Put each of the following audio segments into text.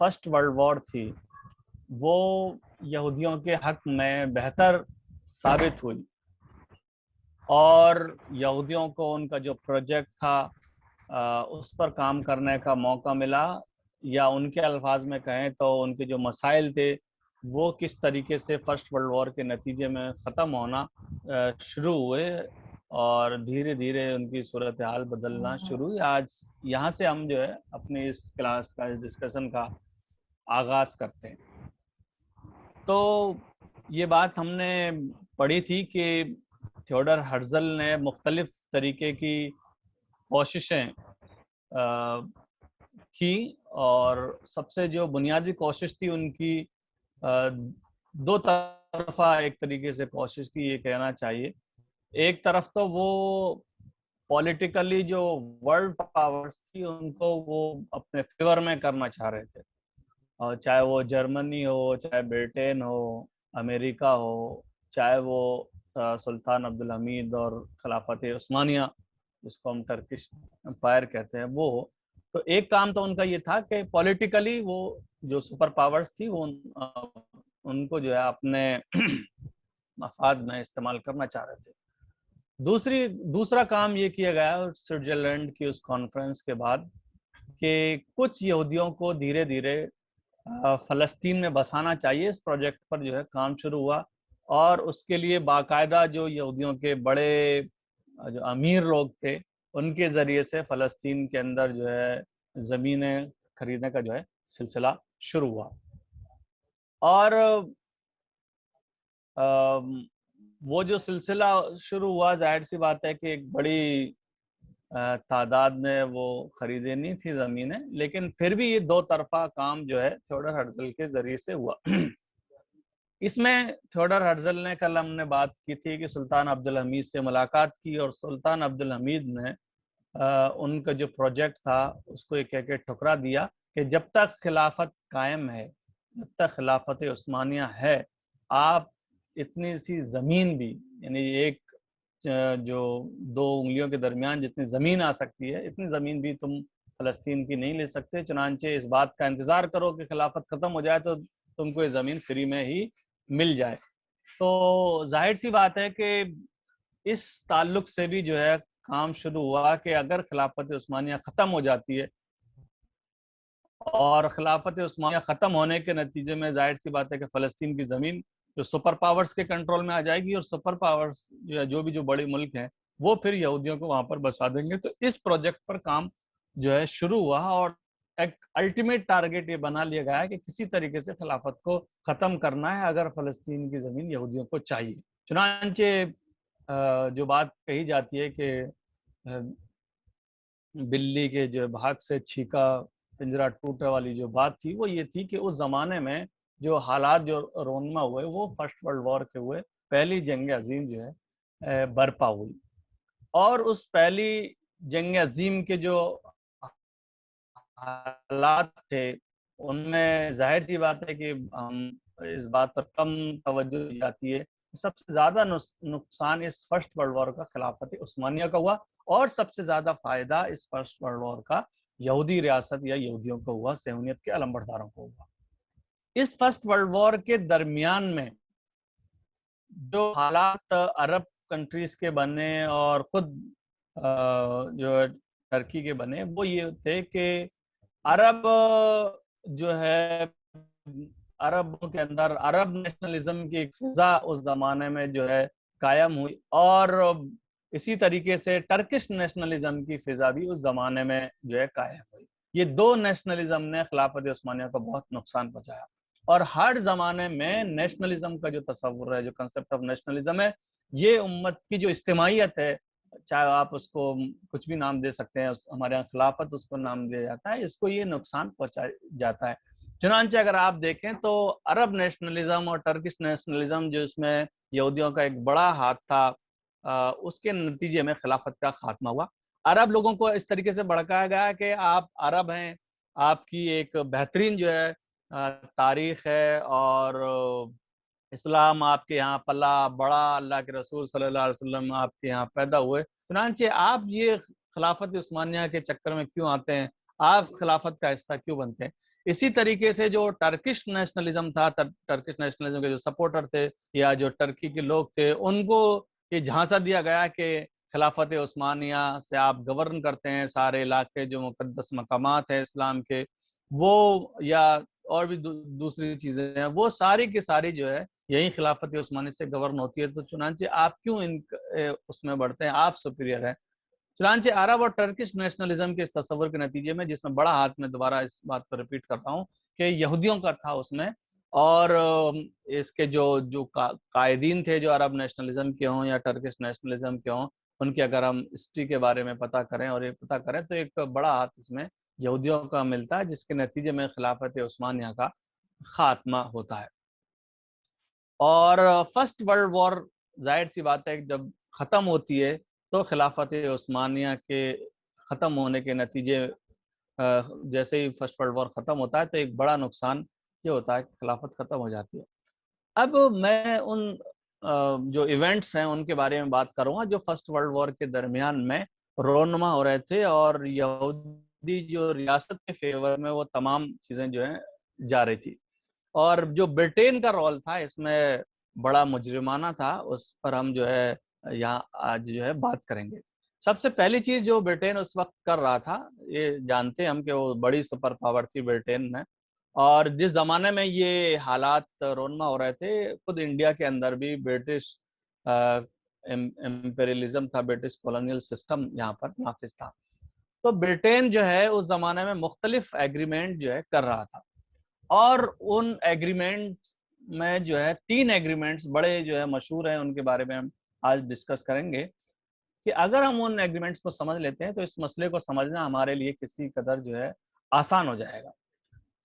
First world war تھی وہ یہودیوں کے حق میں بہتر ثابت ہوئی، اور یہودیوں کو ان کا جو پروجیکٹ تھا اس پر کام کرنے کا موقع ملا، یا ان کے الفاظ میں کہیں تو ان کے جو مسائل تھے وہ کس طریقے سے فرسٹ ورلڈ وار کے نتیجے میں ختم ہونا شروع ہوئے، اور دھیرے دھیرے ان کی صورتحال بدلنا شروع ہوئی۔ آج یہاں سے ہم جو ہے اپنی اس کلاس کا، اس ڈسکشن کا آغاز کرتے ہیں۔ تو یہ بات ہم نے پڑھی تھی کہ تھیوڈر ہرزل نے مختلف طریقے کی کوششیں کی، اور سب سے جو بنیادی کوشش تھی ان کی دو طرفہ ایک طریقے سے کوشش کی، یہ کہنا چاہیے۔ ایک طرف تو وہ پولیٹیکلی جو ورلڈ پاورز تھی ان کو وہ اپنے فیور میں کرنا چاہ رہے تھے، اور چاہے وہ جرمنی ہو، چاہے برٹین ہو، امریکہ ہو، چاہے وہ سلطان عبدالحمید اور خلافت عثمانیہ جس کو ہم ٹرکش امپائر کہتے ہیں وہ ہو۔ تو ایک کام تو ان کا یہ تھا کہ پولیٹیکلی وہ جو سپر پاورز تھی وہ ان کو جو ہے اپنے مفاد میں استعمال کرنا چاہ رہے تھے۔ دوسرا کام یہ کیا گیا سوئٹزرلینڈ کی اس کانفرنس کے بعد کہ کچھ یہودیوں کو دھیرے دھیرے فلسطین میں بسانا چاہیے۔ اس پروجیکٹ پر جو ہے کام شروع ہوا، اور اس کے لیے باقاعدہ جو یہودیوں کے بڑے جو امیر لوگ تھے ان کے ذریعے سے فلسطین کے اندر جو ہے زمینیں خریدنے کا جو ہے سلسلہ شروع ہوا، اور وہ جو سلسلہ شروع ہوا ظاہر سی بات ہے کہ ایک بڑی تعداد میں وہ خریدے نہیں تھی زمینیں، لیکن پھر بھی یہ دو طرفہ کام جو ہے تھیوڈر ہرزل کے ذریعے سے ہوا۔ اس میں تھیوڈر ہرزل نے، کل ہم نے بات کی تھی کہ سلطان عبدالحمید سے ملاقات کی، اور سلطان عبدالحمید نے ان کا جو پروجیکٹ تھا اس کو ایک کہہ کے ٹھکرا دیا کہ جب تک خلافت قائم ہے، جب تک خلافت عثمانیہ ہے، آپ اتنی سی زمین بھی، یعنی ایک جو دو انگلیوں کے درمیان جتنی زمین آ سکتی ہے اتنی زمین بھی تم فلسطین کی نہیں لے سکتے، چنانچہ اس بات کا انتظار کرو کہ خلافت ختم ہو جائے تو تم کو یہ زمین فری میں ہی مل جائے۔ تو ظاہر سی بات ہے کہ اس تعلق سے بھی جو ہے کام شروع ہوا کہ اگر خلافت عثمانیہ ختم ہو جاتی ہے، اور خلافت عثمانیہ ختم ہونے کے نتیجے میں ظاہر سی بات ہے کہ فلسطین کی زمین جو سپر پاورز کے کنٹرول میں آ جائے گی، اور سپر پاورز جو بھی جو بڑے ملک ہیں وہ پھر یہودیوں کو وہاں پر بسا دیں گے۔ تو اس پروجیکٹ پر کام جو ہے شروع ہوا، اور ایک الٹیمیٹ ٹارگیٹ یہ بنا لیا گیا ہے کہ کسی طریقے سے خلافت کو ختم کرنا ہے اگر فلسطین کی زمین یہودیوں کو چاہیے۔ چنانچہ جو بات کہی جاتی ہے کہ بلی کے جو بھاگ سے چھینکا پنجرا ٹوٹا والی جو بات تھی وہ یہ تھی کہ اس زمانے میں جو حالات جو رونما ہوئے وہ فرسٹ ورلڈ وار کے ہوئے، پہلی جنگ عظیم جو ہے برپا ہوئی، اور اس پہلی جنگ عظیم کے جو حالات تھے ان میں ظاہر سی بات ہے کہ ہم اس بات پر کم توجہ دی جاتی ہے، سب سے زیادہ نقصان اس فرسٹ ورلڈ وار کا خلافت عثمانیہ کا ہوا، اور سب سے زیادہ فائدہ اس فرسٹ ورلڈ وار کا یہودی ریاست یا یہودیوں کو ہوا، صہیونیت کے علمبرداروں کو ہوا۔ اس فرسٹ ورلڈ وار کے درمیان میں جو حالات عرب کنٹریز کے بنے اور خود جو ترکی کے بنے وہ یہ تھے کہ عرب جو ہے عربوں کے اندر عرب نیشنلزم کی ایک فضا اس زمانے میں جو ہے قائم ہوئی، اور اسی طریقے سے ٹرکش نیشنلزم کی فضا بھی اس زمانے میں جو ہے قائم ہوئی۔ یہ دو نیشنلزم نے خلافت عثمانیہ کو بہت نقصان پہنچایا، اور ہر زمانے میں نیشنلزم کا جو تصور ہے، جو کنسپٹ آف نیشنلزم ہے، یہ امت کی جو اجتماعیت ہے، چاہے آپ اس کو کچھ بھی نام دے سکتے ہیں، ہمارے یہاں خلافت اس کو نام دیا جاتا ہے، اس کو یہ نقصان پہنچایا جاتا ہے۔ چنانچہ اگر آپ دیکھیں تو عرب نیشنلزم اور ٹرکش نیشنلزم جو اس میں یہودیوں کا ایک بڑا ہاتھ تھا، اس کے نتیجے میں خلافت کا خاتمہ ہوا۔ عرب لوگوں کو اس طریقے سے بھڑکایا گیا کہ آپ عرب ہیں، آپ کی ایک بہترین جو ہے تاریخ ہے، اور اسلام آپ کے یہاں پلا بڑا، اللہ کے رسول صلی اللہ علیہ وسلم آپ کے یہاں پیدا ہوئے، چنانچہ آپ یہ خلافت عثمانیہ کے چکر میں کیوں آتے ہیں، آپ خلافت کا حصہ کیوں بنتے ہیں؟ اسی طریقے سے جو ٹرکش نیشنلزم تھا، ٹرکش نیشنلزم کے جو سپورٹر تھے یا جو ٹرکی کے لوگ تھے، ان کو یہ جھانسا دیا گیا کہ خلافت عثمانیہ سے آپ گورن کرتے ہیں، سارے علاقے جو مقدس مقامات ہیں اسلام کے وہ، یا اور بھی دوسری چیزیں ہیں، وہ ساری کی ساری جو ہے یہی خلافت عثمانی سے گورن ہوتی ہے، تو چنانچہ آپ کیوں اس میں بڑھتے ہیں، آپ سپیریئر ہیں۔ چنانچہ عرب اور ٹرکش نیشنلزم کے اس تصور کے نتیجے میں، جس میں بڑا ہاتھ میں دوبارہ اس بات پر ریپیٹ کرتا ہوں کہ یہودیوں کا تھا اس میں، اور اس کے جو قائدین تھے جو عرب نیشنلزم کے ہوں یا ٹرکش نیشنلزم کے ہوں، ان کی اگر ہم ہسٹری کے بارے میں پتہ کریں اور یہ پتہ کریں تو ایک بڑا ہاتھ اس میں یہودیوں کا ملتا ہے، جس کے نتیجے میں خلافت عثمانیہ کا خاتمہ ہوتا ہے۔ اور فرسٹ ورلڈ وار ظاہر سی بات ہے کہ جب ختم ہوتی ہے تو خلافت عثمانیہ کے ختم ہونے کے نتیجے جیسے ہی فرسٹ ورلڈ وار ختم ہوتا ہے تو ایک بڑا نقصان یہ ہوتا ہے کہ خلافت ختم ہو جاتی ہے۔ اب میں ان جو ایونٹس ہیں ان کے بارے میں بات کروں گا جو فرسٹ ورلڈ وار کے درمیان میں رونما ہو رہے تھے، اور یہودی جو ریاست کے فیور میں وہ تمام چیزیں جو ہیں جا رہی تھی، اور جو برٹین کا رول تھا اس میں بڑا مجرمانہ تھا، اس پر ہم جو ہے یہاں آج جو ہے بات کریں گے۔ سب سے پہلی چیز جو برٹین اس وقت کر رہا تھا، یہ جانتے ہیں ہم کہ وہ بڑی سپر پاور تھی برٹین میں، اور جس زمانے میں یہ حالات رونما ہو رہے تھے خود انڈیا کے اندر بھی برٹش امپیریلزم تھا، برٹش کولونیل سسٹم یہاں پر نافذ تھا، تو برٹین جو ہے اس زمانے میں مختلف ایگریمنٹ جو ہے کر رہا تھا، اور ان ایگریمنٹ میں جو ہے 3 ایگریمنٹس بڑے جو ہے مشہور ہیں، ان کے بارے میں ہم آج ڈسکس کریں گے کہ اگر ہم ان ایگریمنٹس کو سمجھ لیتے ہیں تو اس مسئلے کو سمجھنا ہمارے لیے کسی قدر جو ہے آسان ہو جائے گا۔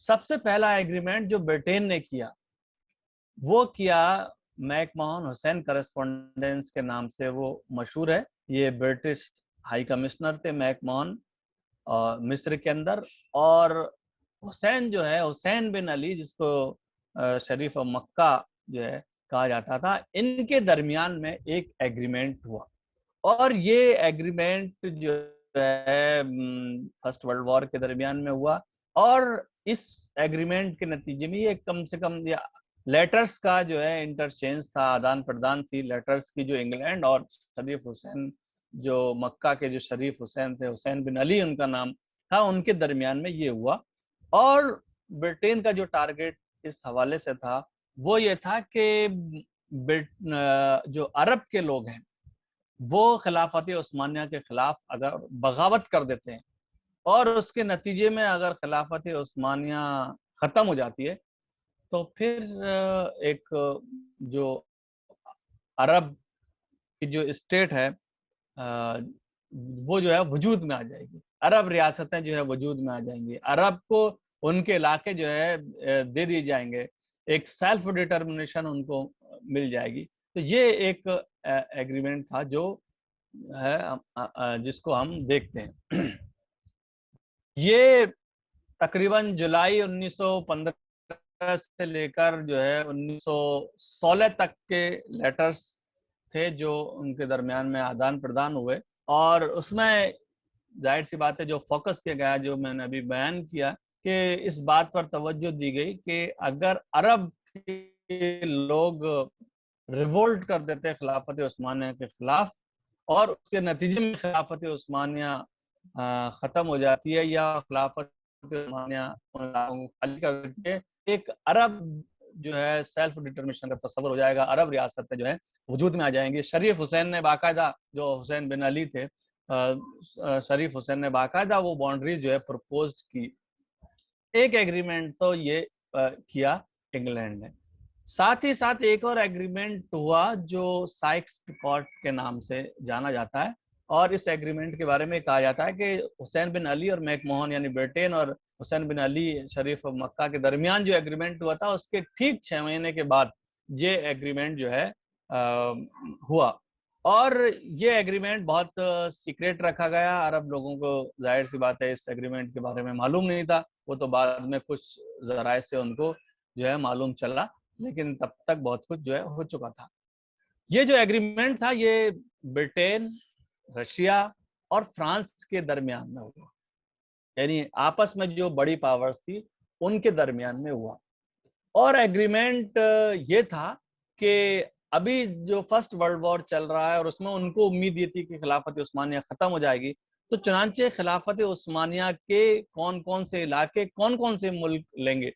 سب سے پہلا ایگریمنٹ جو برٹین نے کیا وہ کیا میک مہون حسین کرسپونڈنس کے نام سے وہ مشہور ہے، یہ برٹش ہائی کمشنر تھے میک مہون مصر کے اندر، اور حسین جو ہے حسین بن علی جس کو شریف مکہ جو ہے کہا جاتا تھا، ان کے درمیان میں ایک ایگریمنٹ ہوا، اور یہ ایگریمنٹ جو ہے فرسٹ ورلڈ وار کے درمیان میں ہوا، اور اس ایگریمنٹ کے نتیجے میں یہ کم سے کم لیٹرز کا جو ہے انٹرچینج تھا، آدان پردان تھی لیٹرز کی، جو انگلینڈ اور شریف حسین جو مکہ کے جو شریف حسین تھے، حسین بن علی ان کا نام تھا، ان کے درمیان میں یہ ہوا۔ اور برٹین کا جو ٹارگیٹ اس حوالے سے تھا وہ یہ تھا کہ جو عرب کے لوگ ہیں وہ خلافت عثمانیہ کے خلاف اگر بغاوت کر دیتے ہیں اور اس کے نتیجے میں اگر خلافت عثمانیہ ختم ہو جاتی ہے تو پھر ایک جو عرب کی جو اسٹیٹ ہے وہ جو ہے وجود میں آ جائے گی، عرب ریاستیں جو ہے وجود میں آ جائیں گی، عرب کو ان کے علاقے جو ہے دے دی جائیں گے، ایک سیلف ڈٹرمنیشن ان کو مل جائے گی۔ تو یہ ایک ایگریمنٹ تھا جو ہے جس کو ہم دیکھتے ہیں۔ یہ تقریباً جولائی 1915 سے لے کر جو ہے 1916 تک کے لیٹرز تھے جو ان کے درمیان میں آدان پردان ہوئے، اور اس میں ظاہر سی بات ہے جو فوکس کیا گیا جو میں نے ابھی بیان کیا کہ اس بات پر توجہ دی گئی کہ اگر عرب کے لوگ ریولٹ کر دیتے خلافت عثمانیہ کے خلاف اور اس کے نتیجے میں خلافت عثمانیہ ختم ہو جاتی ہے یا خلافت عثمانیہ خالی کر دیتی ہے، ایک عرب جو ہے سیلف ڈٹرمنیشن کا تصور ہو جائے گا، عرب ریاستیں جو ہے وجود میں آ جائیں گی۔ شریف حسین نے باقاعدہ، جو حسین بن علی تھے، شریف حسین نے باقاعدہ وہ باؤنڈریز جو ہے پرپوزڈ کی۔ ایک ایگریمنٹ تو یہ کیا انگلینڈ نے، ساتھ ہی ساتھ ایک اور ایگریمنٹ ہوا جو سائکس پیکٹ کے نام سے جانا جاتا ہے، اور اس ایگریمنٹ کے بارے میں کہا جاتا ہے کہ حسین بن علی اور میک مہون یعنی برٹین اور حسین بن علی شریف مکہ کے درمیان جو ایگریمنٹ ہوا تھا اس کے ٹھیک 6 مہینے کے بعد یہ ایگریمنٹ جو ہے ہوا، اور یہ ایگریمنٹ بہت سیکریٹ رکھا گیا، عرب لوگوں کو ظاہر سی بات ہے اس ایگریمنٹ کے بارے میں معلوم نہیں تھا، وہ تو بعد میں کچھ ذرائع سے ان کو جو ہے معلوم چلا، لیکن تب تک بہت کچھ جو ہے ہو چکا تھا۔ یہ جو ایگریمنٹ تھا یہ برٹین، رشیا اور فرانس کے درمیان میں ہوا، یعنی آپس میں جو بڑی پاورز تھی ان کے درمیان میں ہوا. اور ایگریمنٹ یہ تھا کہ ابھی جو فرسٹ ورلڈ وار چل رہا ہے اور اس میں ان کو امید یہ تھی کہ خلافت عثمانیہ ختم ہو جائے گی، تو چنانچہ خلافت عثمانیہ کے کون کون سے علاقے کون کون سے ملک لیں گے،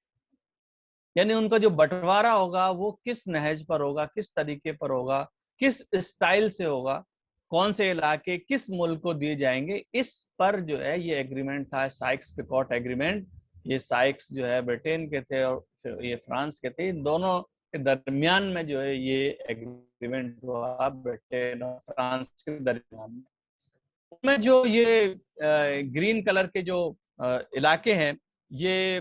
یعنی ان کا جو بٹوارہ ہوگا وہ کس نہج پر ہوگا، کس طریقے پر ہوگا، کس اسٹائل سے ہوگا، کون سے علاقے کس ملک کو دیے جائیں گے، اس پر جو ہے یہ ایگریمنٹ تھا، سائکس پیکوٹ ایگریمنٹ. یہ سائکس جو ہے برٹین کے تھے اور یہ فرانس کے تھے، ان دونوں کے درمیان میں جو ہے یہ ایگریمنٹ ہوا برٹین اور فرانس کے درمیان میں. میں جو یہ گرین کلر کے جو علاقے ہیں، یہ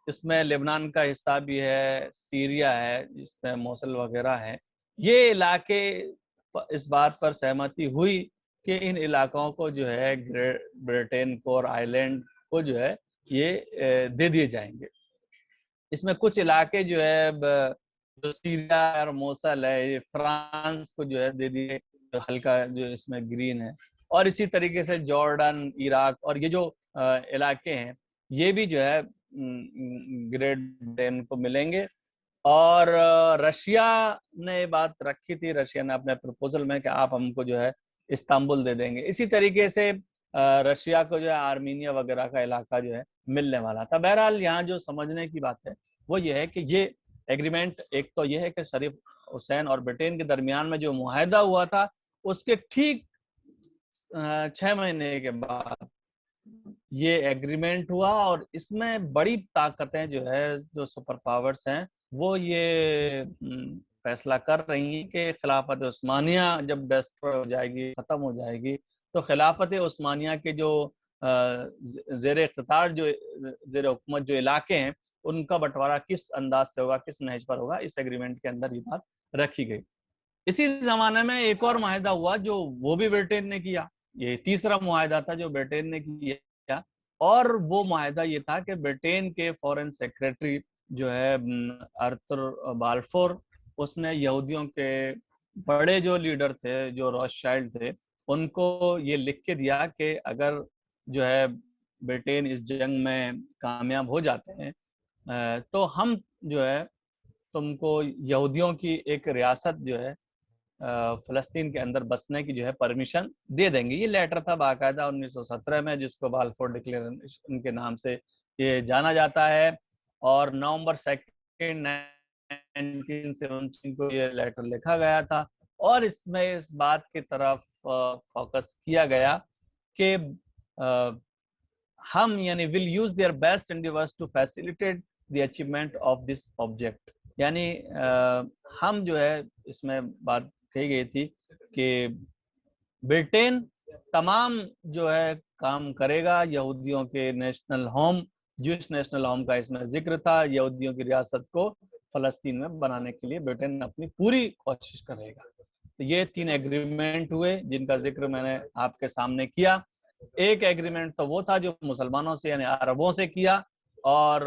اس میں لبنان کا حصہ بھی ہے، سیریا ہے جس میں موصل وغیرہ ہے. یہ علاقے اس بات پر سہمتی ہوئی کہ ان علاقوں کو جو ہے برٹین کو اور آئرلینڈ کو جو ہے یہ دے دیے جائیں گے. اس میں کچھ علاقے جو ہے جو سیریا اور موصل ہے یہ فرانس کو جو ہے دے دیے، ہلکا جو اس میں گرین ہے. اور اسی طریقے سے جارڈن، عراق اور یہ جو علاقے ہیں یہ بھی جو ہے گریٹ برٹین کو ملیں گے. اور رشیا نے بات رکھی تھی، رشیا نے اپنے پروپوزل میں کہ آپ ہم کو جو ہے استنبول دے دیں گے. اسی طریقے سے رشیا کو جو ہے آرمینیا وغیرہ کا علاقہ جو ہے ملنے والا تھا. بہرحال یہاں جو سمجھنے کی بات ہے وہ یہ ہے کہ یہ ایگریمنٹ ایک تو یہ ہے کہ شریف حسین اور برٹین کے درمیان میں جو معاہدہ ہوا تھا اس کے ٹھیک 6 مہینے کے بعد یہ ایگریمنٹ ہوا. اور اس میں بڑی طاقتیں جو ہے جو سپر پاورز ہیں وہ یہ فیصلہ کر رہی ہیں کہ خلافت عثمانیہ جب ڈسٹروائے ہو جائے گی، ختم ہو جائے گی، تو خلافت عثمانیہ کے جو زیر اختیار جو زیر حکومت جو علاقے ہیں ان کا بٹوارہ کس انداز سے ہوگا، کس نہج پر ہوگا. اس ایگریمنٹ کے اندر یہ بات رکھی گئی. اسی زمانے میں ایک اور معاہدہ ہوا جو وہ بھی برٹین نے کیا. یہ تیسرا معاہدہ تھا جو برٹین نے کیا، اور وہ معاہدہ یہ تھا کہ برٹین کے فورن سیکریٹری جو ہے آرتھر بالفور، اس نے یہودیوں کے بڑے جو لیڈر تھے جو روتشائلڈ تھے ان کو یہ لکھ کے دیا کہ اگر جو ہے برٹین اس جنگ میں کامیاب ہو جاتے ہیں تو ہم جو ہے تم کو یہودیوں کی ایک ریاست جو ہے فلسطین کے اندر بسنے کی جو ہے پرمیشن دے دیں گے. یہ لیٹر تھا باقاعدہ 1917 میں جس کو بالفور ڈکلیریشن کے نام سے یہ جانا جاتا ہے. اور نومبر 2 1917 کو یہ لیٹر لکھا گیا تھا اور اس میں اس بات کی طرف فوکس کیا گیا کہ ہم یعنی will use their best endeavors to facilitate the achievement of this object. یعنی ہم جو ہے اس میں بات کہی گئی تھی کہ برٹین تمام جو ہے کام کرے گا یہودیوں کے نیشنل ہوم، جوش نیشنل ہوم کا اس میں ذکر تھا، یہودیوں کی ریاست کو فلسطین میں بنانے کے لیے برٹین اپنی پوری کوشش کرے گا. تو یہ 3 ایگریمنٹ ہوئے جن کا ذکر میں نے آپ کے سامنے کیا. ایک ایگریمنٹ تو وہ تھا جو مسلمانوں سے یعنی عربوں سے کیا اور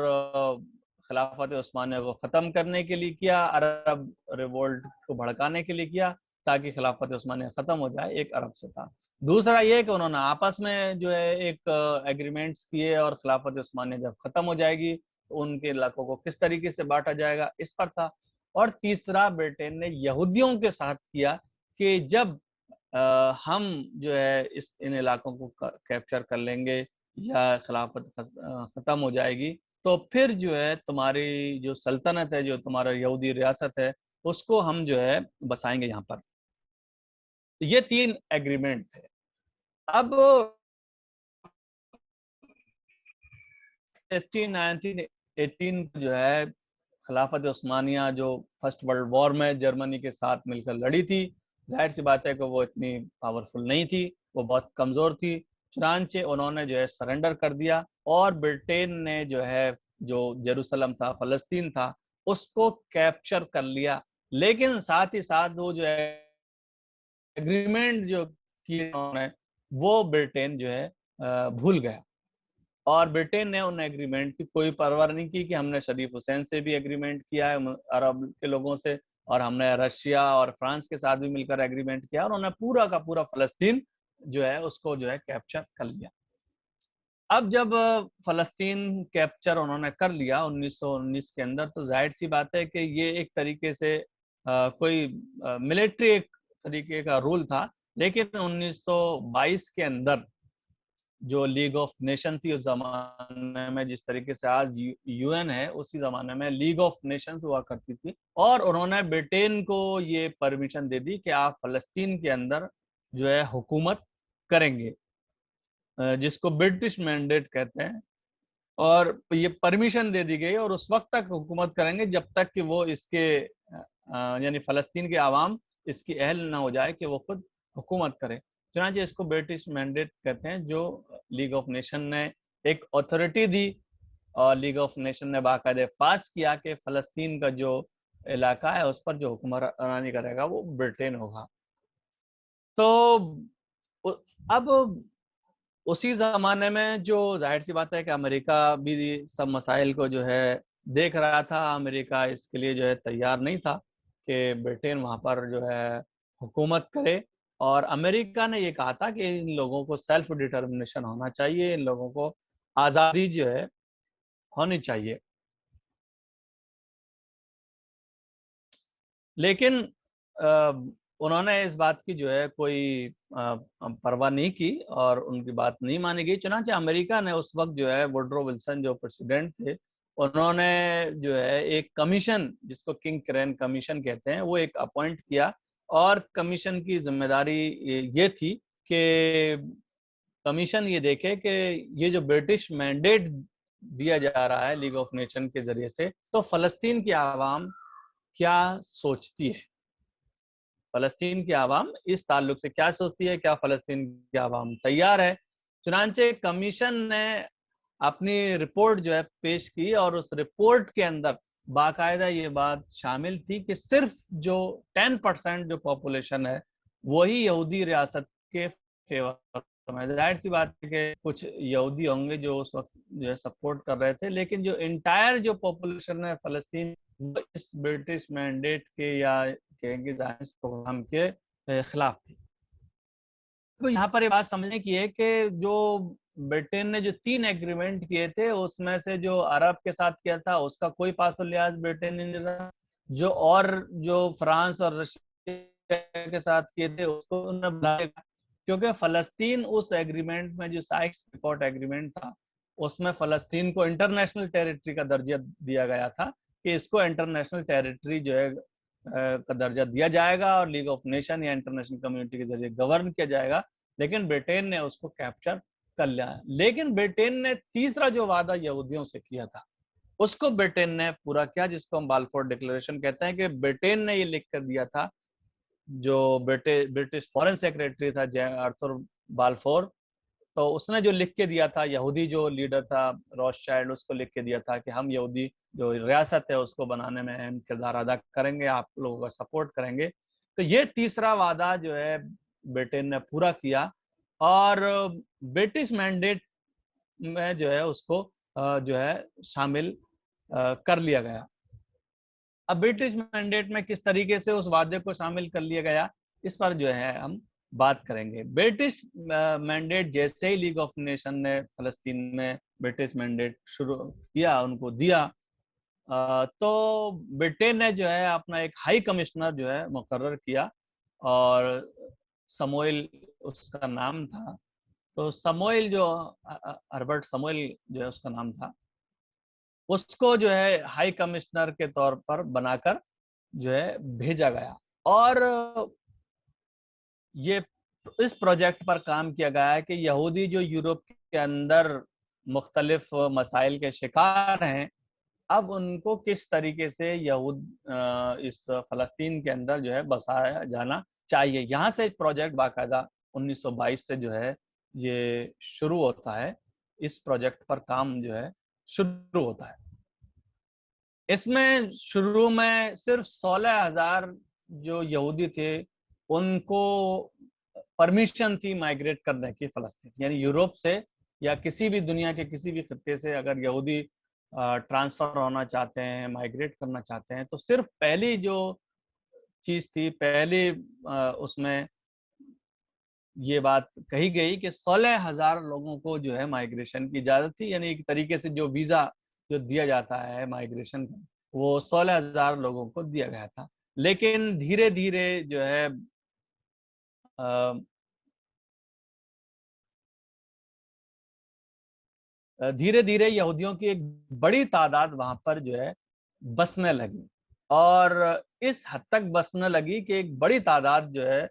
خلافت عثمانیہ کو ختم کرنے کے لیے کیا، عرب ریولٹ کو بھڑکانے کے لیے کیا تاکہ خلافت عثمانیہ ختم ہو جائے، ایک عرب سے تھا. دوسرا یہ کہ انہوں نے آپس میں جو ہے ایک ایگریمنٹس کیے اور خلافت عثمانیہ جب ختم ہو جائے گی تو ان کے علاقوں کو کس طریقے سے بانٹا جائے گا اس پر تھا. اور تیسرا برٹین نے یہودیوں کے ساتھ کیا کہ جب ہم جو ہے ان علاقوں کو کیپچر کر لیں گے یا خلافت ختم ہو جائے گی تو پھر جو ہے تمہاری جو سلطنت ہے، جو تمہارا یہودی ریاست ہے، اس کو ہم جو ہے بسائیں گے یہاں پر. یہ 3 ایگریمنٹ تھے. اب 1918 جو ہے خلافت عثمانیہ جو فرسٹ ورلڈ وار میں جرمنی کے ساتھ مل کر لڑی تھی، ظاہر سی بات ہے کہ وہ اتنی پاورفل نہیں تھی، وہ بہت کمزور تھی. چنانچہ انہوں نے جو ہے سرنڈر کر دیا اور برٹین نے جو ہے جو جیروسلم تھا، فلسطین تھا، اس کو کیپچر کر لیا. لیکن ساتھ ہی ساتھ وہ جو ہے ایگریمنٹ جو کیے انہوں نے وہ برٹین جو ہے بھول گیا اور برٹین نے ان ایگریمنٹ کی کوئی پرواہ نہیں کی کہ ہم نے شریف حسین سے بھی ایگریمنٹ کیا ہے عرب کے لوگوں سے، اور ہم نے رشیا اور فرانس کے ساتھ بھی مل کر ایگریمنٹ کیا اور انہوں نے پورا کا پورا فلسطین جو ہے اس کو جو ہے کیپچر کر لیا. اب جب فلسطین کیپچر انہوں نے کر لیا 1919 کے اندر، تو ظاہر سی بات ہے کہ یہ ایک طریقے سے کوئی ملٹری ایک طریقے کا رول تھا، لیکن 1922 کے اندر جو لیگ آف نیشن تھی اس زمانے میں، جس طریقے سے آج یو این ہے، اسی زمانے میں لیگ آف نیشنز ہوا کرتی تھی، اور انہوں نے برٹین کو یہ پرمیشن دے دی کہ آپ فلسطین کے اندر جو ہے حکومت کریں گے، جس کو برٹش مینڈیٹ کہتے ہیں، اور یہ پرمیشن دے دی گئی، اور اس وقت تک حکومت کریں گے جب تک کہ وہ اس کے یعنی فلسطین کے عوام اس کی اہل نہ ہو جائے کہ وہ خود حکومت کرے۔ چنانچہ اس کو برٹش مینڈیٹ کہتے ہیں، جو لیگ آف نیشن نے ایک اتھارٹی دی، اور لیگ آف نیشن نے باقاعدہ پاس کیا کہ فلسطین کا جو علاقہ ہے اس پر جو حکمرانی کرے گا وہ برٹین ہوگا۔ تو اب اسی زمانے میں جو ظاہر سی بات ہے کہ امریکہ بھی سب مسائل کو جو ہے دیکھ رہا تھا، امریکہ اس کے لیے جو ہے تیار نہیں تھا کہ برٹین وہاں پر جو ہے حکومت کرے، اور امریکہ نے یہ کہا تھا کہ ان لوگوں کو سیلف ڈٹرمنیشن ہونا چاہیے، ان لوگوں کو آزادی جو ہے ہونی چاہیے۔ لیکن انہوں نے اس بات کی جو ہے کوئی پرواہ نہیں کی اور ان کی بات نہیں مانی گئی، چنانچہ امریکہ نے اس وقت جو ہے ووڈرو ولسن جو پریسیڈنٹ تھے، انہوں نے جو ہے ایک کمیشن، جس کو کنگ کرین کمیشن کہتے ہیں، وہ ایک اپوائنٹ کیا، اور کمیشن کی ذمہ داری یہ تھی کہ کمیشن یہ دیکھے کہ یہ جو برٹش مینڈیٹ دیا جا رہا ہے لیگ آف نیشن کے ذریعے سے، تو فلسطین کی عوام کیا سوچتی ہے، فلسطین کی عوام اس تعلق سے کیا سوچتی ہے، کیا فلسطین کی عوام تیار ہے۔ چنانچہ کمیشن نے اپنی رپورٹ جو ہے پیش کی، اور اس رپورٹ کے اندر باقاعدہ یہ بات شامل تھی کہ صرف جو 10% جو پاپولیشن ہے وہی یہودی ریاست کے فیور میں۔ ظاہر سی بات ہے کہ کچھ یہودی ہوں گے جو اس وقت جو ہے سپورٹ کر رہے تھے، لیکن جو انٹائر جو پاپولیشن ہے فلسطین، اس برٹش مینڈیٹ کے یا زائنسٹ پروگرام کے خلاف تھی۔ تو یہاں پر یہ بات سمجھنے کی ہے کہ جو برٹین نے جو 3 ایگریمنٹ کیے تھے، اس میں سے جو عرب کے ساتھ کیا تھا اس کا کوئی پاس و لحاظ برٹین نے نہیں رہا، جو فرانس اور رشیا کے ساتھ کیے تھے اس کو انہوں نے بلائے گا، کیونکہ فلسطین اس ایگریمنٹ میں جو سائکس پیکوٹ ایگریمنٹ تھا، اس میں فلسطین کو انٹرنیشنل ٹیریٹری کا درجہ دیا گیا تھا کہ اس کو انٹرنیشنل ٹیریٹری جو ہے کا درجہ دیا جائے گا، اور لیگ آف نیشن یا انٹرنیشنل کمیونٹی کے ذریعے گورن کیا جائے گا، لیکن برٹین نے اس کو کیپچر کر لیا۔ لیکن برٹین نے تیسرا جو وعدہ یہودیوں سے کیا تھا اس کو برٹین نے پورا کیا، جس کو ہم بالفور ڈکلیریشن کہتے ہیں، کہ برٹین نے یہ لکھ کر دیا تھا، جو برٹش فورن سیکریٹری تھا آرتھر بالفور، تو اس نے جو لکھ کے دیا تھا، یہودی جو لیڈر تھا روس چائلڈ، اس کو لکھ کے دیا تھا کہ ہم یہودی جو ریاست ہے اس کو بنانے میں اہم کردار ادا کریں گے، آپ لوگوں کا سپورٹ کریں گے۔ تو یہ تیسرا وعدہ جو ہے برٹین نے پورا کیا، اور برٹش مینڈیٹ میں جو ہے اس کو جو ہے شامل کر لیا گیا۔ اب برٹش مینڈیٹ میں کس طریقے سے اس وعدے کو شامل کر لیا گیا، اس پر جو ہے ہم بات کریں گے۔ برٹش مینڈیٹ جیسے ہی لیگ آف نیشن نے فلسطین میں برٹش مینڈیٹ شروع کیا، ان کو دیا، تو برٹین نے جو ہے اپنا ایک ہائی کمشنر جو ہے مقرر کیا، اور سموئل اس کا نام تھا۔ تو سموئل جو ہربرٹ سموئل جو ہے اس کا نام تھا، اس کو جو ہے ہائی کمشنر کے طور پر بنا کر جو ہے بھیجا گیا، اور یہ اس پروجیکٹ پر کام کیا گیا ہے کہ یہودی جو یورپ کے اندر مختلف مسائل کے شکار ہیں، اب ان کو کس طریقے سے اس فلسطین کے اندر جو ہے بسایا جانا چاہیے۔ یہاں سے پروجیکٹ باقاعدہ 1922 سے جو ہے یہ شروع ہوتا ہے، اس پروجیکٹ پر کام جو ہے شروع ہوتا ہے۔ اس میں شروع میں صرف 16,000 جو یہودی تھے ان کو پرمیشن تھی مائیگریٹ کرنے کی فلسطین، یعنی یورپ سے یا کسی بھی دنیا کے کسی بھی خطے سے اگر یہودی ٹرانسفر ہونا چاہتے ہیں، مائیگریٹ کرنا چاہتے ہیں، تو صرف پہلی جو چیز تھی، پہلی اس میں یہ بات کہی گئی کہ 16,000 لوگوں کو جو ہے مائیگریشن کی اجازت تھی، یعنی ایک طریقے سے جو ویزا جو دیا جاتا ہے مائیگریشن کا وہ 16,000 لوگوں کو دیا گیا تھا. لیکن دھیرے دھیرے جو ہے دھیرے دھیرے یہودیوں کی ایک بڑی تعداد وہاں پر جو ہے بسنے لگی، اور اس حد تک بسنے لگی کہ ایک بڑی تعداد جو ہے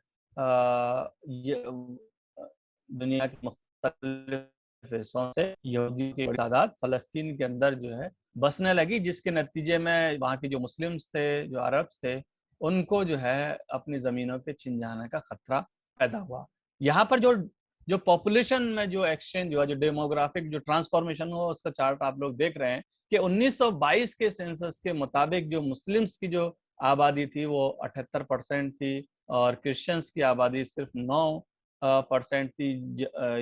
دنیا کے مختلف حصوں سے یہودیوں کی بڑی تعداد فلسطین کے اندر جو ہے بسنے لگی، جس کے نتیجے میں وہاں کے جو مسلمز تھے، جو عرب تھے، ان کو جو ہے اپنی زمینوں کے چھن جانے کا خطرہ پیدا ہوا. یہاں پر جو پاپولیشن میں جو ایکسچینج ہوا، جو ڈیموگرافک جو ٹرانسفارمیشن ہوا، اس کا چارٹ آپ لوگ دیکھ رہے ہیں کہ 1922 کے سینسس کے مطابق جو مسلمز کی جو آبادی تھی وہ 78% تھی، اور کرسچنز کی آبادی صرف 9% تھی،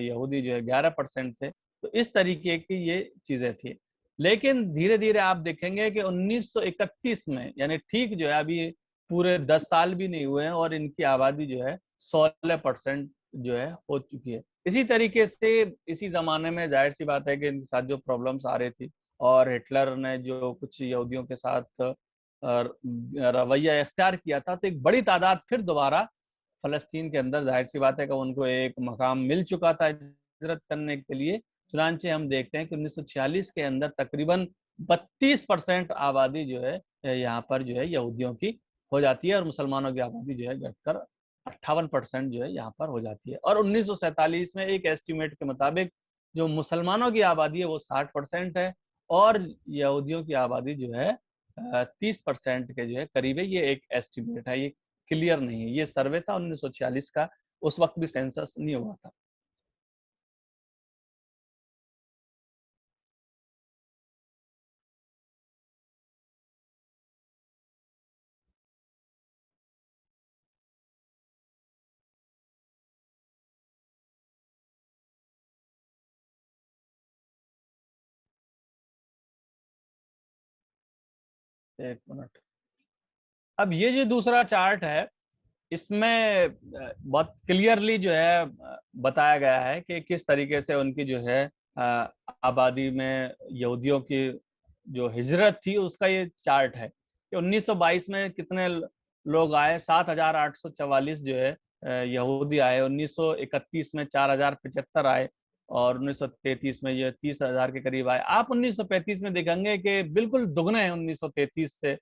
یہودی جو ہے 11% تھے. تو اس طریقے کی یہ چیزیں تھیں. لیکن دھیرے دھیرے آپ دیکھیں گے کہ 1931 میں، یعنی ٹھیک جو ہے ابھی پورے 10 سال بھی نہیں ہوئے ہیں، اور ان کی آبادی جو ہے 16% جو ہے ہو چکی ہے. اسی طریقے سے اسی زمانے میں ظاہر سی بات ہے کہ ان کے ساتھ جو پرابلمس آ رہی تھی، اور ہٹلر نے جو کچھ یہودیوں کے ساتھ رویہ اختیار کیا تھا، تو ایک بڑی تعداد پھر دوبارہ فلسطین کے اندر ظاہر سی بات ہے کہ ان کو ایک مقام مل چکا تھا ہجرت کرنے کے لیے. چنانچہ ہم دیکھتے ہیں کہ 1946 کے اندر تقریباً 32% آبادی جو ہے یہاں پر جو ہے یہودیوں کی ہو جاتی ہے، اور مسلمانوں کی آبادی جو ہے گھٹ کر 58% جو ہے یہاں پر ہو جاتی ہے. اور 1947 میں ایک ایسٹیمیٹ کے مطابق جو مسلمانوں کی آبادی ہے وہ 60% ہے، اور یہودیوں کی آبادی جو ہے 30% کے جو ہے قریب ہے. یہ ایک ایسٹیمیٹ ہے، یہ کلیئر نہیں ہے. یہ سروے تھا 1946 کا، اس وقت بھی سینسس نہیں ہوا تھا. ایک منٹ. اب یہ جو دوسرا چارٹ ہے، اس میں بہت کلیئرلی جو ہے بتایا گیا ہے کہ کس طریقے سے ان کی جو ہے آبادی میں یہودیوں کی جو ہجرت تھی اس کا یہ چارٹ ہے کہ 1922 میں کتنے لوگ آئے. 7,844 جو ہے یہودی آئے. 1931 میں 4,075 آئے، اور 1933 میں یہ 30,000 کے قریب آئے. آپ 1935 میں دیکھیں گے کہ بالکل دگنے ہیں 1933 سے.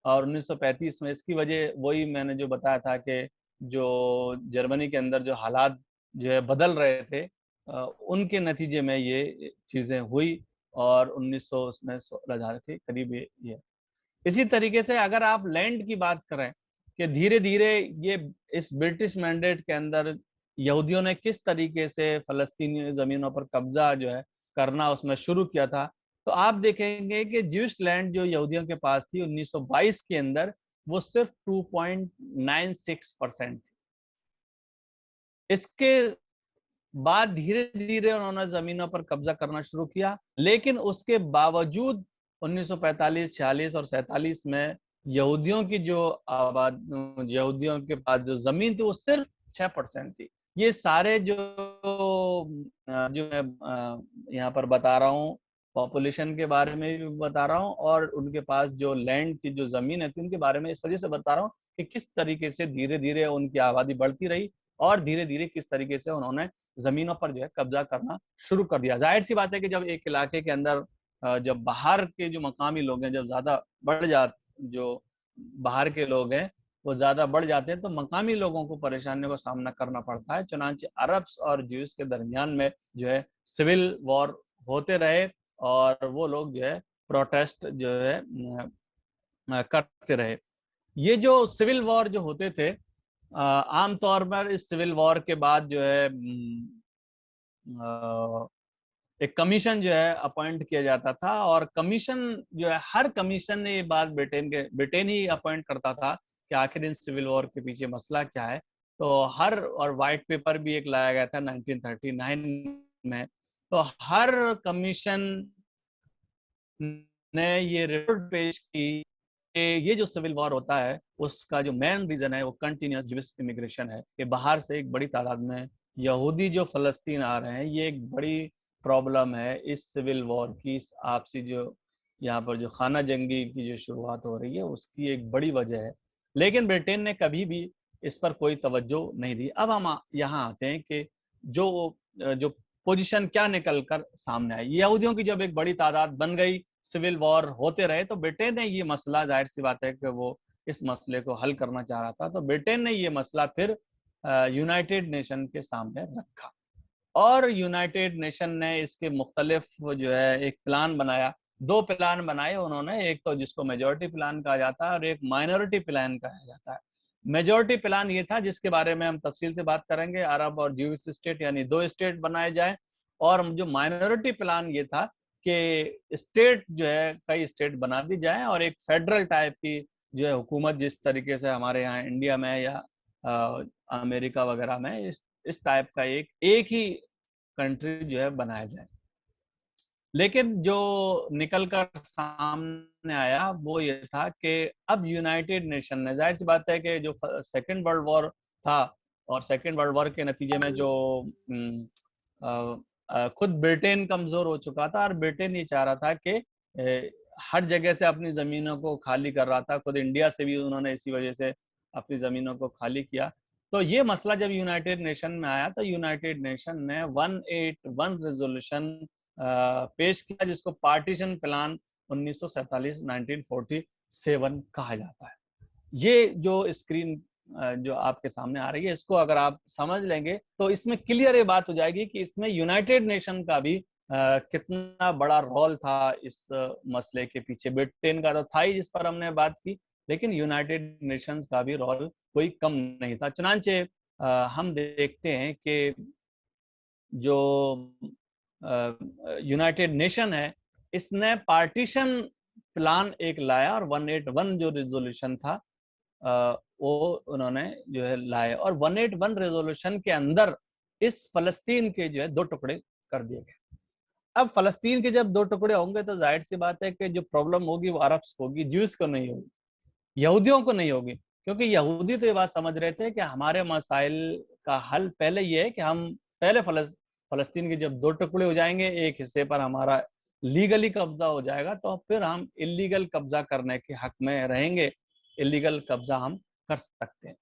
اور 1935 میں اس کی وجہ وہی میں نے جو بتایا تھا کہ جو جرمنی کے اندر جو حالات جو ہے بدل رہے تھے، ان کے نتیجے میں یہ چیزیں ہوئی، اور 1900 میں 16,000 کے قریب یہ. اسی طریقے سے اگر آپ لینڈ کی بات کریں کہ دھیرے دھیرے یہ اس برٹش مینڈیٹ کے اندر یہودیوں نے کس طریقے سے فلسطینی زمینوں پر قبضہ جو ہے کرنا اس میں شروع کیا تھا، تو آپ دیکھیں گے کہ جوش لینڈ جو یہودیوں کے پاس تھی 1922 کے اندر وہ صرف 2.96% تھی. اس کے بعد دھیرے دھیرے انہوں نے زمینوں پر قبضہ کرنا شروع کیا، لیکن اس کے باوجود 1945، 46 اور 47 میں یہودیوں کی جو یہودیوں کے پاس جو زمین تھی وہ صرف 6% تھی. یہ سارے جو میں یہاں پر بتا رہا ہوں، پاپولیشن کے بارے میں بھی بتا رہا ہوں، اور ان کے پاس جو لینڈ تھی، جو زمینیں تھی، ان کے بارے میں اس وجہ سے بتا رہا ہوں کہ کس طریقے سے دھیرے دھیرے ان کی آبادی بڑھتی رہی، اور دھیرے دھیرے کس طریقے سے انہوں نے زمینوں پر جو ہے قبضہ کرنا شروع کر دیا. ظاہر سی بات ہے کہ جب ایک علاقے کے اندر جب باہر کے جو مقامی لوگ ہیں جب زیادہ بڑھ جاتے، جو باہر کے لوگ ہیں وہ زیادہ بڑھ جاتے ہیں، تو مقامی لوگوں کو پریشانیوں کا سامنا کرنا پڑتا ہے. چنانچہ عربس اور جوئس کے درمیان میں جو ہے سول وار ہوتے رہے، اور وہ لوگ جو ہے پروٹیسٹ جو ہے کرتے رہے. یہ جو سول وار جو ہوتے تھے، عام طور پر اس سول وار کے بعد جو ہے ایک کمیشن جو ہے اپوائنٹ کیا جاتا تھا، اور کمیشن جو ہے ہر کمیشن نے یہ بات برٹین ہی اپوائنٹ کرتا تھا کہ آخر ان سول وار کے پیچھے مسئلہ کیا ہے. تو اور وائٹ پیپر بھی ایک لایا گیا تھا 1939 میں. تو ہر کمیشن نے یہ رپورٹ پیش کی کہ یہ جو سول وار ہوتا ہے اس کا جو مین ریزن ہے وہ کنٹینیوس جوئش امیگریشن ہے، کہ باہر سے ایک بڑی تعداد میں یہودی جو فلسطین آ رہے ہیں یہ ایک بڑی پرابلم ہے اس سول وار کی، اس آپسی جو یہاں پر جو خانہ جنگی کی جو شروعات ہو رہی ہے اس کی ایک بڑی وجہ ہے، لیکن برٹین نے کبھی بھی اس پر کوئی توجہ نہیں دی۔ اب ہم یہاں آتے ہیں کہ جو پوزیشن کیا نکل کر سامنے آئی۔ یہودیوں کی جب ایک بڑی تعداد بن گئی، سول وار ہوتے رہے، تو برٹین نے یہ مسئلہ، ظاہر سی بات ہے کہ وہ اس مسئلے کو حل کرنا چاہ رہا تھا، تو برٹین نے یہ مسئلہ پھر یونائٹڈ نیشن کے سامنے رکھا، اور یونائٹڈ نیشن نے اس کے مختلف جو ہے ایک پلان بنایا، 2 پلان بنائے انہوں نے، ایک تو جس کو میجورٹی پلان کہا جاتا ہے اور ایک مائنورٹی پلان کہا جاتا ہے۔ میجورٹی پلان یہ تھا جس کے بارے میں ہم تفصیل سے بات کریں گے، عرب اور جیوش اسٹیٹ یعنی 2 اسٹیٹ بنائے جائیں، اور جو مائنورٹی پلان یہ تھا کہ اسٹیٹ جو ہے کئی اسٹیٹ بنا دی جائیں اور ایک فیڈرل ٹائپ کی جو ہے حکومت، جس طریقے سے ہمارے یہاں انڈیا میں یا امریکہ وغیرہ میں اس ٹائپ کا ایک ہی کنٹری جو ہے بنایا جائے۔ لیکن جو نکل کر سامنے آیا وہ یہ تھا کہ اب یونائٹڈ نیشن نے، ظاہر سی بات ہے کہ جو سیکنڈ ورلڈ وار تھا، اور سیکنڈ ورلڈ وار کے نتیجے میں جو خود برٹین کمزور ہو چکا تھا، اور برٹین یہ چاہ رہا تھا کہ ہر جگہ سے اپنی زمینوں کو خالی کر رہا تھا، خود انڈیا سے بھی انہوں نے اسی وجہ سے اپنی زمینوں کو خالی کیا۔ تو یہ مسئلہ جب یونائٹڈ نیشن میں آیا تو یونائٹڈ نیشن نے 181 ریزولوشن پیش کیا، جس کو پارٹیشن پلان 1947 کہا جاتا ہے۔ یہ جو اسکرین جو آپ کے سامنے آ رہی ہے، اس کو اگر آپ سمجھ لیں گے تو اس میں کلیئر یہ بات ہو جائے گی کہ اس میں یونائٹڈ نیشن کا بھی کتنا بڑا رول تھا اس مسئلے کے پیچھے۔ برٹین کا تو تھا ہی جس پر ہم نے بات کی، لیکن یونائٹڈ نیشنز کا بھی رول کوئی کم نہیں تھا۔ چنانچہ ہم دیکھتے ہیں کہ جو یونائٹڈ نیشن ہے اس نے پارٹیشن پلان ایک لایا، اور 181 جو ریزولوشن تھا وہ انہوں نے جو ہے لائے، اور 181 ریزولوشن کے اندر اس فلسطین کے جو ہے 2 ٹکڑے کر دیے گئے۔ اب فلسطین کے جب 2 ٹکڑے ہوں گے تو ظاہر سی بات ہے کہ جو پرابلم ہوگی وہ عربس کو ہوگی، جوز کو نہیں ہوگی، یہودیوں کو نہیں ہوگی، کیونکہ یہودی تو یہ بات سمجھ رہے تھے کہ ہمارے مسائل کا حل پہلے یہ ہے کہ ہم پہلے فلسطین کے جب 2 ٹکڑے ہو جائیں گے، ایک حصے پر ہمارا لیگلی قبضہ ہو جائے گا، تو پھر ہم اللیگل قبضہ کرنے کے حق میں رہیں گے، اللیگل قبضہ ہم کر سکتے ہیں۔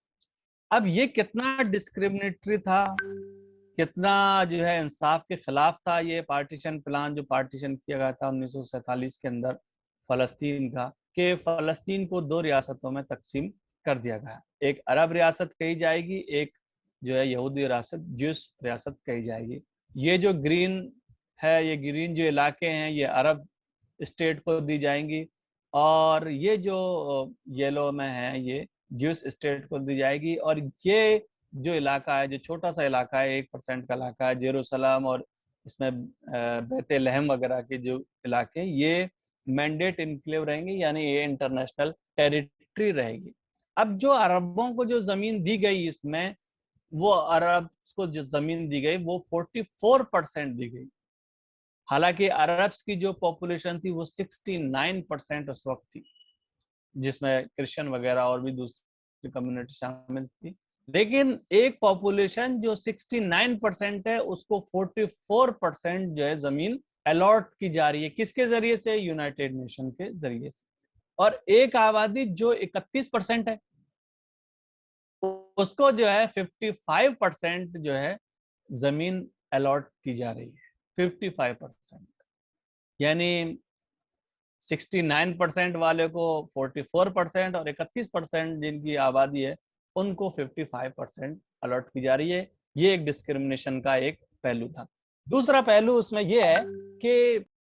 اب یہ کتنا ڈسکریمنیٹری تھا، کتنا جو ہے انصاف کے خلاف تھا یہ پارٹیشن پلان جو پارٹیشن کیا گیا تھا 1947 کے اندر فلسطین کا، کہ فلسطین کو 2 ریاستوں میں تقسیم کر دیا گیا، ایک عرب ریاست کہی جائے گی، ایک جو ہے یہودی ریاست، جوش ریاست کہی جائے گی۔ یہ جو گرین ہے، یہ گرین جو علاقے ہیں یہ عرب اسٹیٹ کو دی جائیں گی، اور یہ جو یلو میں ہے یہ جوش اسٹیٹ کو دی جائے گی۔ اور یہ جو علاقہ ہے، جو چھوٹا سا علاقہ ہے، 1% کا علاقہ ہے، جیروسلم اور اس میں بیت لحم وغیرہ کے جو علاقے، یہ مینڈیٹ انکلیو رہیں گے، یعنی یہ انٹرنیشنل ٹیریٹری رہے گی۔ اب جو عربوں کو جو زمین دی گئی اس میں، وہ عرب کو جو زمین دی گئی وہ 44% دی گئی، حالانکہ عربس کی جو پاپولیشن تھی وہ 69% اس وقت تھی، جس میں کرسچن وغیرہ اور بھی دوسری کمیونٹی شامل تھی، لیکن ایک پاپولیشن جو 69% ہے اس کو 44% جو ہے زمین الاٹ کی جا رہی ہے، کس کے ذریعے سے؟ یونائٹڈ نیشن کے ذریعے سے۔ اور ایک آبادی جو 31% ہے اس کو جو ہے 55% جو ہے زمین الاٹ کی جا رہی ہے، 55%، یعنی 69% والے کو 44% اور 31% جن کی آبادی ہے ان کو 55% الاٹ کی جا رہی ہے۔ یہ ایک ڈسکرمنیشن کا ایک پہلو تھا۔ دوسرا پہلو اس میں یہ ہے کہ